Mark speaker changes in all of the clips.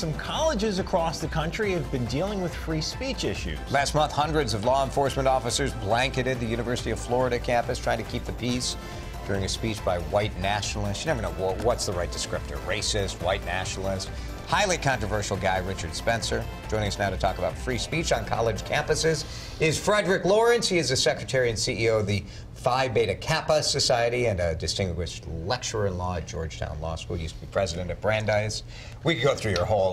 Speaker 1: Some colleges across the country have been dealing with free speech issues.
Speaker 2: Last month, hundreds of law enforcement officers blanketed the University of Florida campus trying to keep the peace during a speech by white nationalists. You never know what's the right descriptor. Racist, white nationalist. Highly controversial guy, Richard Spencer. Joining us now to talk about free speech on college campuses is Frederick Lawrence. He is the secretary and CEO of the Phi Beta Kappa Society and a distinguished lecturer in law at Georgetown Law School. Used to be president at Brandeis. We could go through your whole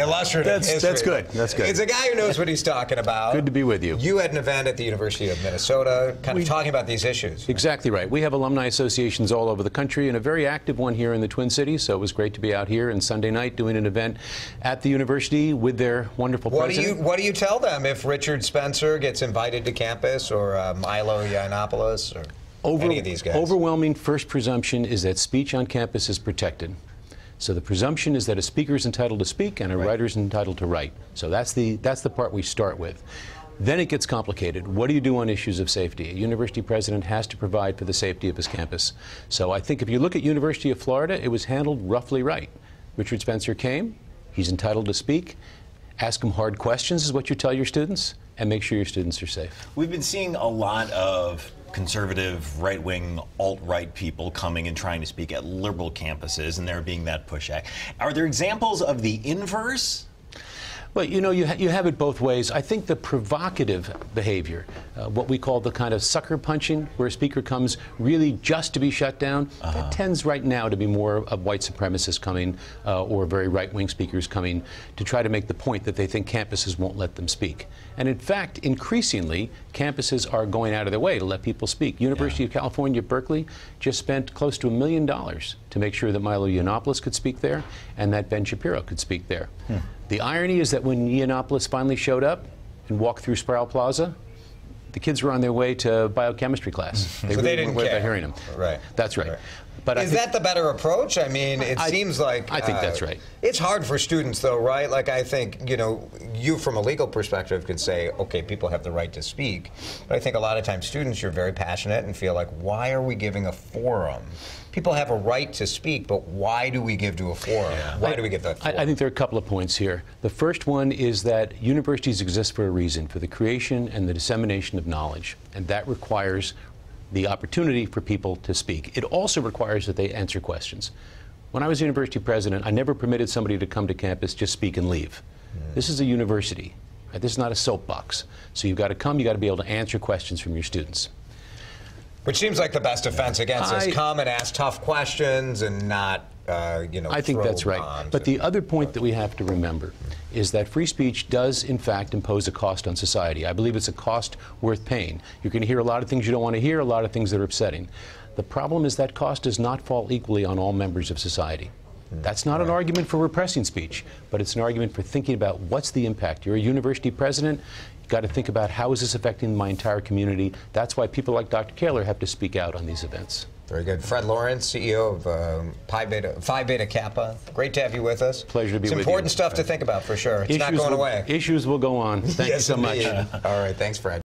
Speaker 2: illustrative history.
Speaker 3: That's good. That's good.
Speaker 2: He's a guy who knows what he's talking about.
Speaker 3: Good to be with you.
Speaker 2: You had an event at the University of Minnesota kind of talking about these issues.
Speaker 3: Exactly right. We have alumni associations all over the country and a very active one here in the Twin Cities, so it was great to be out here on Sunday night doing an event at the university with their wonderful president.
Speaker 2: What do you tell them if Richard Spencer gets invited to campus, or Milo Yiannopoulos, or any of these guys?
Speaker 3: Overwhelming first presumption is that speech on campus is protected. So the presumption is that a speaker is entitled to speak and a writer is entitled to write. So that's the part we start with. Then it gets complicated. What do you do on issues of safety? A university president has to provide for the safety of his campus. So I think if you look at University of Florida, it was handled roughly right. Richard Spencer came. He's entitled to speak. Ask him hard questions is what you tell your students, and make sure your students are safe.
Speaker 1: We've been seeing a lot of conservative, right-wing, alt-right people coming and trying to speak at liberal campuses, and there being that pushback. Are there examples of the inverse?
Speaker 3: Well, you know, you have it both ways. I think the provocative behavior, what we call the kind of sucker punching, where a speaker comes really just to be shut down, that tends right now to be more of white supremacists coming or very right-wing speakers coming to try to make the point that they think campuses won't let them speak. And in fact, increasingly, campuses are going out of their way to let people speak. University of California, Berkeley just spent close to $1 million to make sure that Milo Yiannopoulos could speak there and that Ben Shapiro could speak there. The irony is that when Yiannopoulos finally showed up and walked through Sproul Plaza, the kids were on their way to biochemistry class.
Speaker 2: They didn't care
Speaker 3: about hearing him.
Speaker 2: Right.
Speaker 3: That's right.
Speaker 2: Right.
Speaker 3: But
Speaker 2: is that the better approach? I mean, it seems like...
Speaker 3: I think that's right.
Speaker 2: It's hard for students, though, right? Like, I think, you know, you from a legal perspective could say, okay, people have the right to speak. But I think a lot of times students, you're very passionate and feel like, why are we giving a forum? People have a right to speak, but why do we give to a forum? Why do we give that forum?
Speaker 3: I think there are a couple of points here. The first one is that universities exist for a reason, for the creation and the dissemination of knowledge. And that requires the opportunity for people to speak. It also requires that they answer questions. When I was university president, I never permitted somebody to come to campus, just speak and leave. This is a university. Right? This is not a soapbox. So you've got to come, you've got to be able to answer questions from your students.
Speaker 2: Which seems like the best defense against this. Come and ask tough questions and not, you know,
Speaker 3: I think that's right. But the other point that we have to remember is that free speech does, in fact, impose a cost on society. I believe it's a cost worth paying. You're going to hear a lot of things you don't want to hear, a lot of things that are upsetting. The problem is that cost does not fall equally on all members of society. That's not an argument for repressing speech, but it's an argument for thinking about what's the impact. You're a university president. You've got to think about how is this affecting my entire community. That's why people like Dr. Kaler have to speak out on these events.
Speaker 2: Very good. Fred Lawrence, CEO of Phi Beta Kappa. Great to have you with us.
Speaker 3: Pleasure to be with you.
Speaker 2: It's important stuff to think about, for sure. It's not going away.
Speaker 3: Issues will go on. Thank you so much.
Speaker 2: All right. Thanks, Fred.